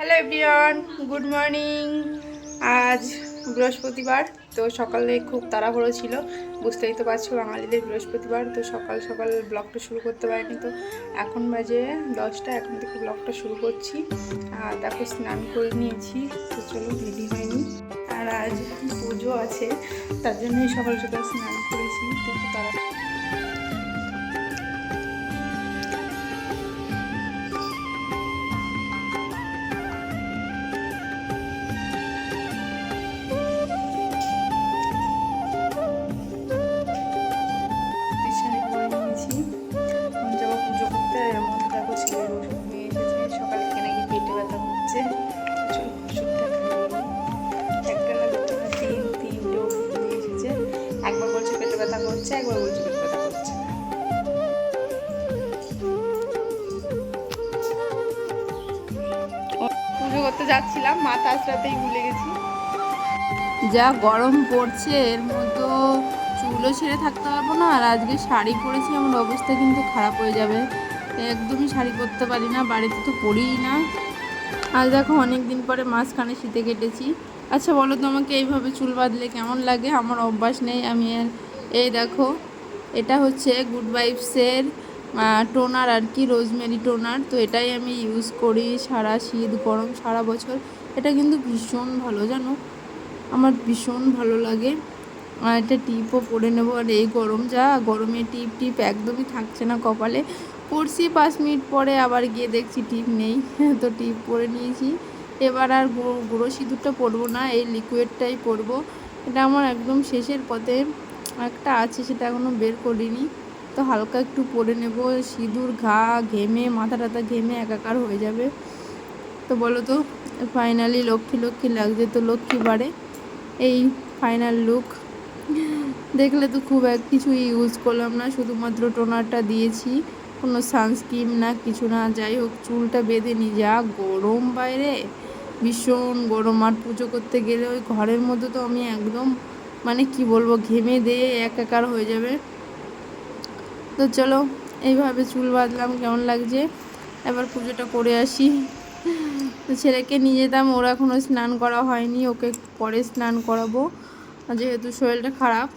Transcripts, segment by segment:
Hello everyone, good morning. আজ বৃহস্পতিবার, তো সকালে খুব তাড়াহুড়ো ছিল, বুঝতেই তো পারছো বাঙালিদের বৃহস্পতিবার, তো সকাল সকাল ব্লগটা শুরু করতে পারিনি। তো এখন বাজে 10টা, এখন থেকে ব্লগটা শুরু করছি। আর দেখো স্নান করে নিয়েছি, তো চলো রেডি হয়নি। আর আজ পুজো আছে, তার জন্যই সকাল সকাল স্নান করেছি, তো তারা শাড়ি পরে নিয়েছি। এখন যাবো পুজো করতে। এর মধ্যে দেখো ছেলের ওষুধ নিয়ে এসেছে, সকাল থেকে নাকি পেটে ব্যথা হচ্ছে। চলো ওষুধটা খাইয়ে নিই। একটা না দুটো না তিনটে ওষুধ নিয়ে এসেছে। একবার বলছে পেটে ব্যথা করছে, একবার বলছে পেটে ব্যথা করছে না। পুজো করতে যাচ্ছিলাম, মাথা আসরাতেই ভুলে গেছি। যা গরম পড়ছে, এর মধ্যে চুলও ছেড়ে থাকতে পারবো না। আর আজকে শাড়ি পরেছি, আমার অবস্থা কিন্তু খারাপ হয়ে যাবে। একদমই শাড়ি পরতে পারি না, বাড়িতে তো পরিই না। আজ দেখো অনেক দিন পরে মাঝখানে শীতে কেটেছি। আচ্ছা বলো তো, আমাকে এইভাবে চুল বাঁধলে কেমন লাগে? আমার অভ্যাস নেই। আমি এই দেখো, এটা হচ্ছে গুড ভাইবসের টোনার আর কি, রোজমেরি টোনার। তো এটাই আমি ইউজ করি সারা শীত গরম সারা বছর। এটা কিন্তু ভীষণ ভালো, জানো, আমার ভীষণ ভালো লাগে। আর একটা টিপও পরে নেবো। আর এই গরম, যা গরমে টিপ টিপ একদমই থাকছে না কপালে। পরছি 5 মিনিট পরে, আবার গিয়ে দেখছি টিপ নেই, তো টিপ পরে নিয়েছি। এবার আর গুঁড়ো সিঁদুরটা পরবো না, এই লিকুইডটাই পরবো। এটা আমার একদম শেষের পথে একটা আছে, সেটা এখনও বের করিনি। তো হালকা একটু পরে নেব। সিঁদুর ঘেমে মাথা টাথা ঘেমে একাকার হয়ে যাবে। তো বলো তো, ফাইনালি লক্ষ্মী লক্ষ্মী লাগছে, তো লক্ষ্মী বাড়ে এই ফাইনাল লুক। দেখলে তো খুব কিছু ইউজ করলাম না, শুধুমাত্র টোনারটা দিয়েছি, কোনো সানস্ক্রিন না কিছু না। যাই হোক, চুলটা বেঁধে নি, যা গরম বাইরে, ভীষণ গরম। আর পুজো করতে গেলে ওই ঘরের মধ্যে তো আমি একদম মানে কি বলবো, ঘেমে দিয়ে একাকার হয়ে যাবে। তো চলো, এইভাবে চুল বাঁধলাম, কেমন লাগছে। এবার পুজোটা করে আসি। তো ছেলেকে নিয়ে যেতাম, ওর এখনও স্নান করা হয়নি, ওকে পরে স্নান করাবো যেহেতু শরীরটা খারাপ।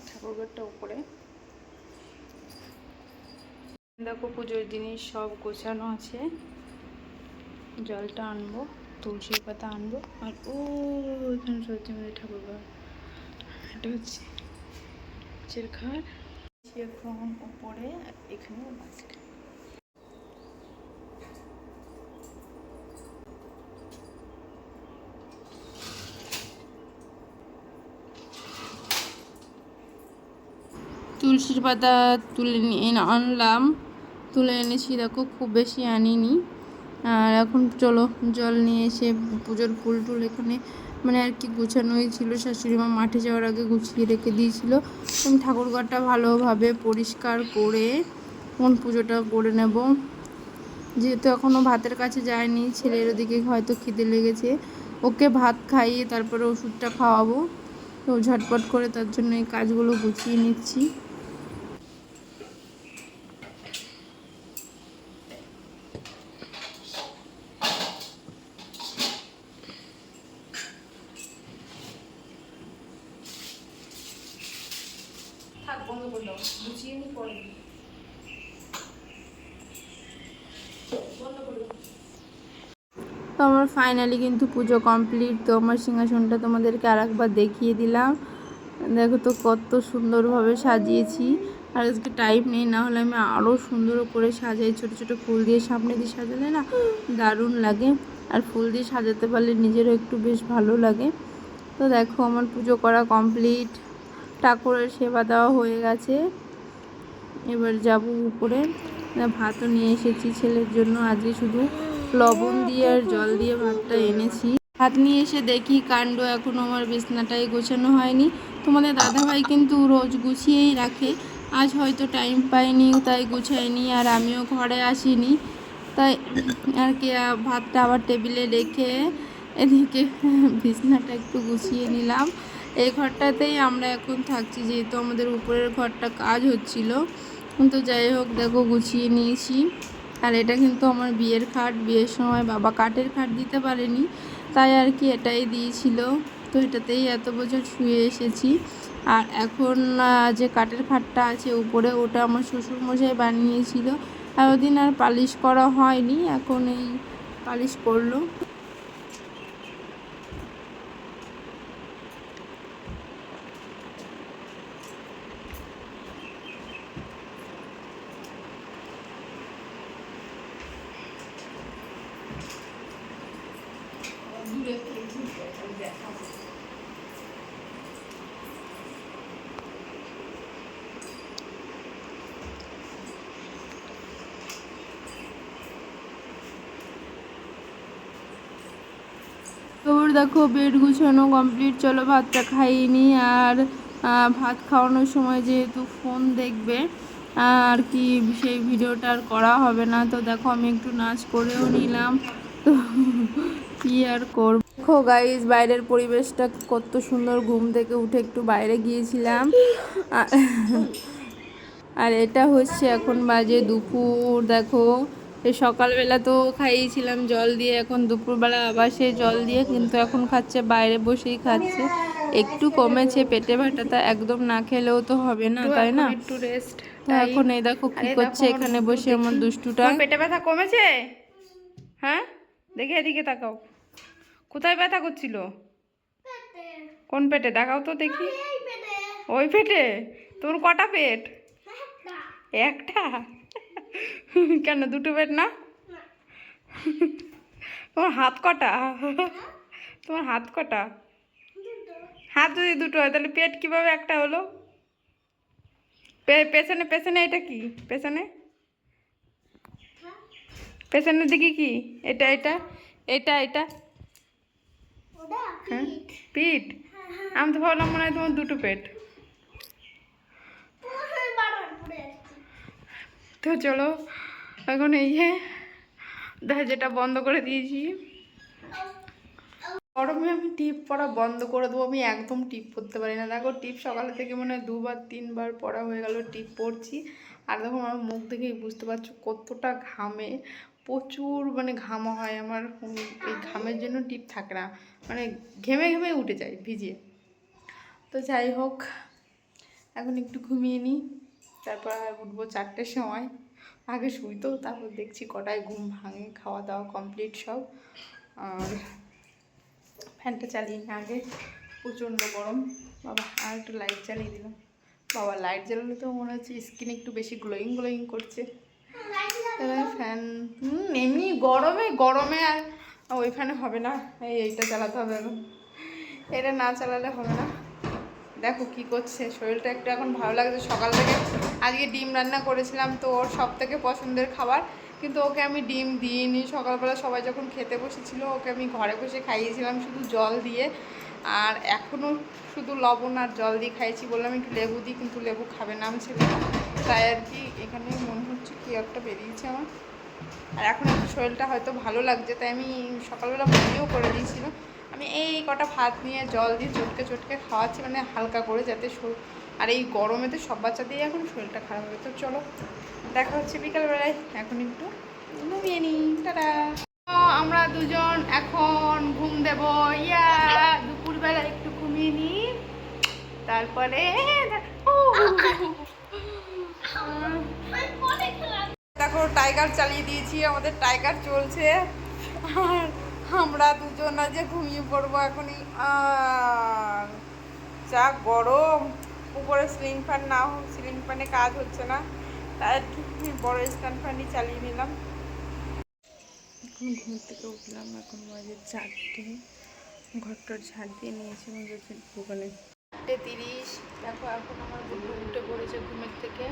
ঠাকুরঘরটা উপরে, দেখো পুজোর জিনিস সব গোছানো আছে। জলটা আনবো, তুলসী পাতা আনবো। আর ও এখানে সত্যি আমাদের ঠাকুরঘর, এটা হচ্ছে ঘর। এখন উপরে, এখানে মাঝখানে। তুলসীর পাতা তুলে নিয়ে আনলাম, তুলে এনেছি, দেখো খুব বেশি আনিনি। আর এখন চলো জল নিয়ে এসে পুজোর ফুল টুল এখানে মানে আর কি গুছানোই ছিল, শাশুড়ি মা মাঠে যাওয়ার আগে গুছিয়ে রেখে দিয়েছিল। আমি ঠাকুরঘরটা ভালোভাবে পরিষ্কার করে কোন পুজোটা করে নেব। যেহেতু এখনও ভাতের কাছে যায়নি, ছেলের ওদিকে হয়তো খিদে লেগেছে, ওকে ভাত খাইয়ে তারপরে ওষুধটা খাওয়াবো। তো ঝটপট করে তার জন্য এই কাজগুলো গুছিয়ে নিচ্ছি। বন্ধ করে দাও, গুছিয়ে নি পরে বন্ধ করে দাও। তো আমার ফাইনালি কিন্তু পুজো কমপ্লিট। তো আমার সিংহাসনটা তোমাদেরকে আর একবার দেখিয়ে দিলাম, দেখো তো কত সুন্দরভাবে সাজিয়েছি। আর আজকে টাইম নেই, না হলে আমি আরও সুন্দর করে সাজাই। ছোটো ছোটো ফুল দিয়ে সামনে দিয়ে সাজালে না দারুণ লাগে, আর ফুল দিয়ে সাজাতে পারলে নিজেরও একটু বেশ ভালো লাগে। তো দেখো আমার পুজো করা কমপ্লিট, ঠাকুরের সেবা দেওয়া হয়ে গেছে। এবার যাব উপরে, ভাতও নিয়ে এসেছি ছেলের জন্য। আজকে শুধু লবণ দিয়ে আর জল দিয়ে ভাতটা এনেছি। ভাত নিয়ে এসে দেখি কাণ্ড, এখনও আমার বিছনাটাই গোছানো হয়নি। তোমাদের দাদাভাই কিন্তু রোজ গুছিয়েই রাখে, আজ হয়তো টাইম পাইনি তাই গুছায়নি, আর আমিও ঘরে আসিনি তাই আর কি ভাতটা আবার টেবিলে রেখে এদিকে বিছনাটা একটু গুছিয়ে নিলাম। এই ঘরটাতেই আমরা এখন থাকছি, যেহেতু আমাদের উপরের ঘরটা কাজ হচ্ছিল। তো যাই হোক, দেখো গুছিয়ে নিয়েছি। আর এটা কিন্তু আমার বিয়ের খাট, বিয়ের সময় বাবা কাঠের খাট দিতে পারেনি, তাই আর কি এটাই দিয়েছিল। তো এটাতেই এত বছর শুয়ে এসেছি। আর এখন যে কাঠের খাটটা আছে উপরে, ওটা আমার শ্বশুরমশাই বানিয়েছিল। আর ওদিন আর পালিশ করা হয়নি, এখন এই পালিশ করলো। তোর দেখো বেড গুছানো কমপ্লিট, চলো ভাতটা খাইনি। আর ভাত খাওয়ানোর সময় যেহেতু ফোন দেখবে আর কি, সেই ভিডিওটা আর করা হবে না। তো দেখো আমি একটু নাচ করেও নিলাম, তো কি আর করব। দেখো গাইস বাইরের পরিবেশটা কত সুন্দর, ঘুম থেকে উঠে একটু বাইরে গিয়েছিলাম। আর এটা হচ্ছে এখন বাজে দুপুর। দেখো এই সকালবেলা তো খাইয়েছিলাম জল দিয়ে, এখন দুপুরবেলা আবার সেই জল দিয়ে, কিন্তু এখন খাচ্ছে বাইরে বসেই খাচ্ছে। একটু কমেছে পেটে ব্যথাটা, একদম না খেলেও তো হবে না, তাই না? একটু রেস্ট। তো এখন এই দেখো কি করছে এখানে বসে আমার দুষ্টুটা। পেটে ব্যথা কমেছে? হ্যাঁ, দেখে এদিকে তাকাও। কোথায় ব্যথা করছিল? কোন পেটে দেখাও তো দেখি। ওই পেটে? তোমার কটা পেট? একটা? কেন দুটো পেট না? তোমার হাত কটা? তোমার হাত কটা? হাত যদি দুটো হয় তাহলে পেট কিভাবে একটা হলো? পেছনে পেছনে এটা কি? পেছনে পেছনের দিকে কি? এটা এটা এটা এটা হ্যাঁ পিঠ? আমি তো ভাবলাম মনে হয় তোমার দুটো পেট। তো চলো এখন এই যে যেটা বন্ধ করে দিয়েছি। গরমে আমি টিপ পরা বন্ধ করে দেবো, আমি একদম টিপ পরতে পারি না। দেখো টিপ সকালে থেকে মনে হয় 2-3 বার পরা হয়ে গেল টিপ পরছি। আর দেখো আমার মুখ দেখেই বুঝতে পারছো কতটা ঘামে, প্রচুর মানে ঘামা হয় আমার। এই ঘামের জন্য টিপ থাকে না, মানে ঘেমে ঘেমে উঠে যায় ভিজিয়ে। তো যাই হোক এখন একটু ঘুমিয়ে নিই, তারপর আর উঠবো 4টের সময়। আগে শুইতো, তারপর দেখছি কটায় ঘুম ভাঙে। খাওয়া দাওয়া কমপ্লিট সব। আর ফ্যানটা চালিয়ে নিই আগে, প্রচণ্ড গরম। বাবা আর একটু লাইট জ্বালিয়ে দিলাম। বাবা লাইট জ্বালালে তো মনে হচ্ছে স্কিন একটু বেশি গ্লোয়িং গ্লোয়িং করছে। ফ্যান এমনি গরমে গরমে আর ওই ফ্যানে হবে না, এইটা চালাতে হবে এখন। এটা না চালালে হবে না। দেখো কি করছে, শরীরটা একটু এখন ভালো লাগছে। সকাল থেকে আজকে ডিম রান্না করেছিলাম, তো ওর সব থেকে পছন্দের খাবার, কিন্তু ওকে আমি ডিম দিইনি। সকালবেলা সবাই যখন খেতে বসেছিল ওকে আমি ঘরে বসে খাইয়েছিলাম শুধু জল দিয়ে। আর এখনও শুধু লবণ আর জল দিয়ে খাইয়েছি, বললাম একটু লেবু দিই, কিন্তু লেবু খাবে না ছিল, তাই আর কি এখানে মনে হচ্ছে কি একটা বেরিয়েছে আমার। আর এখন একটু শরীরটা হয়তো ভালো লাগছে, তাই আমি সকালবেলা বমিও করে দিয়েছিল। আমি এই কটা ভাত নিয়ে জল দিয়ে চটকে চটকে খাওয়াচ্ছি, মানে হালকা করে, যাতে আর এই গরমেতে সব বাচ্চাদেরই এখন শরীরটা খারাপ হবে। তো চলো দেখা হচ্ছে বিকালবেলায়, এখন একটু ঘুমিয়ে নিই। টাটা। আমরা দুজন এখন ঘুম দেব। ইয়া দুপুরবেলা একটু ঘুমিয়ে নিই, তারপরে দেখো টাইগার চালিয়ে দিয়েছি, আমাদের টাইগার চলছে। আর আমরা দুজন আজ ঘুমিয়ে পড়বো এখনই। আর যা গরম, উপরে সিলিং ফ্যান না হোক, সিলিং ফ্যানে কাজ হচ্ছে না, তাই বড় স্ট্যান্ড ফ্যানই চালিয়ে নিলাম। এখন ঘুম থেকে উঠলাম, এখন বাজে 4টে। ঘরটার ঝাড় দিয়ে নিয়েছি দোকানে। 4:30। দেখো এখন আমার বুদ্ধু উঠে পড়েছে ঘুমের থেকে,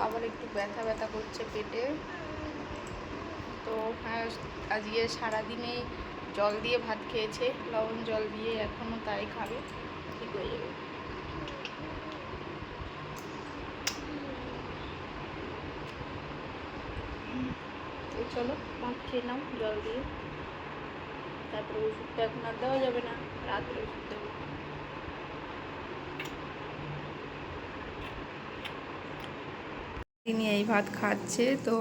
আবার একটু ব্যথা ব্যথা করছে পেটে। তো হ্যাঁ আজকে সারাদিনেই জল দিয়ে ভাত খেয়েছে, লবণ জল দিয়ে, এখনও তাই খাবে, ঠিক হয়ে যাবে। তো চলো ভাত খেয়ে নাও জল দিয়ে, তারপরে ওষুধটা এখন আর দেওয়া যাবে না, রাত্রে ওষুধ দেবো। তিনি এই ভাত খাচ্ছে, তো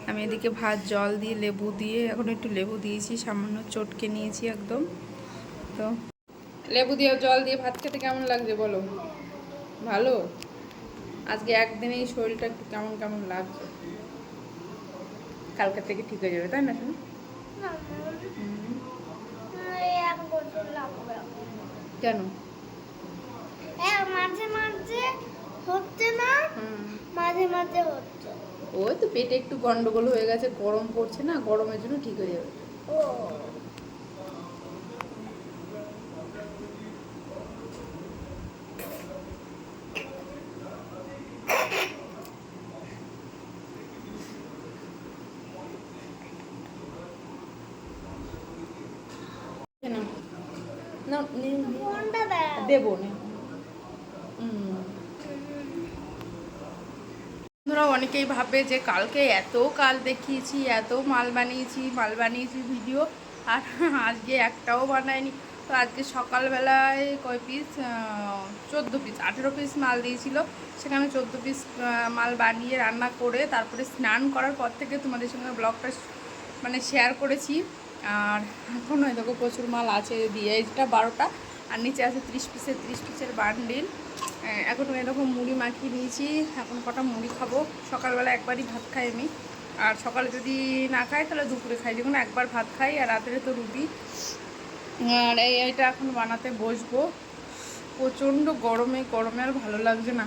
আমি এদিকে ভাত জল দিয়ে লেবু দিয়ে, এখন একটু লেবু দিয়েছি, সামান্য চটকে নিয়েছি একদম। তো লেবু দিয়ে জল দিয়ে ভাত খেতে কেমন লাগছে বলো? ভালো? আজকে একদিনেই শরীরটা একটু কেমন কেমন লাগছে, কালকে থেকে ঠিক হয়ে যাবে, তাই না? কেন? মাঝে মাঝে হচ্ছে না, মাঝে মাঝে হচ্ছে। ওই তো পেটে একটু গন্ডগোল হয়ে গেছে, গরম পড়ছে না, গরমের জন্য ঠিক হয়ে যাবে। ও না না, কোনটা দাও? দেবো না। বন্ধুরা অনেকেই ভাবে যে কালকে এত কাল দেখিয়েছি, এত মাল বানিয়েছি ভিডিও, আর আজকে একটাও বানায়নি। তো আজকে সকালবেলায় কয় পিস, 14 পিস, 18 পিস মাল দিয়েছিল, সেখানে 14 পিস মাল বানিয়ে রান্না করে তারপরে স্নান করার পর থেকে তোমাদের সঙ্গে ব্লগটা মানে শেয়ার করেছি। আর এখন ওই দেখো প্রচুর মাল আছে, দিয়ে এটা 12টা, আর নিচে আছে 30 পিসের বান্ডিল। এখন এরকম মুড়ি মাখিয়ে নিয়েছি, এখন কটা মুড়ি খাবো। সকালবেলা একবারই ভাত খাই আমি, আর সকালে যদি না খাই তাহলে দুপুরে খাই, যেমন একবার ভাত খাই, আর রাত্রে তো রুটি। আর এইটা এখন বানাতে বসবো, প্রচণ্ড গরমে আর ভালো লাগছে না।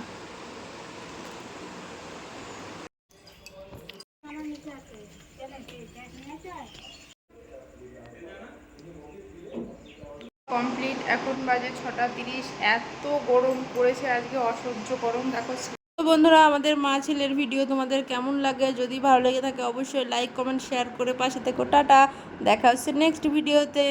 কমপ্লিট, এখন বাজে 6:30। এত গরম পড়েছে আজকে, অসহ্য গরম। দেখো তো বন্ধুরা, আমাদের মা ছেলের ভিডিও তোমাদের কেমন লাগে? যদি ভালো লেগে থাকে অবশ্যই লাইক কমেন্ট শেয়ার করে পাশে থেকো। টাটা, দেখা হচ্ছে নেক্সট ভিডিওতে।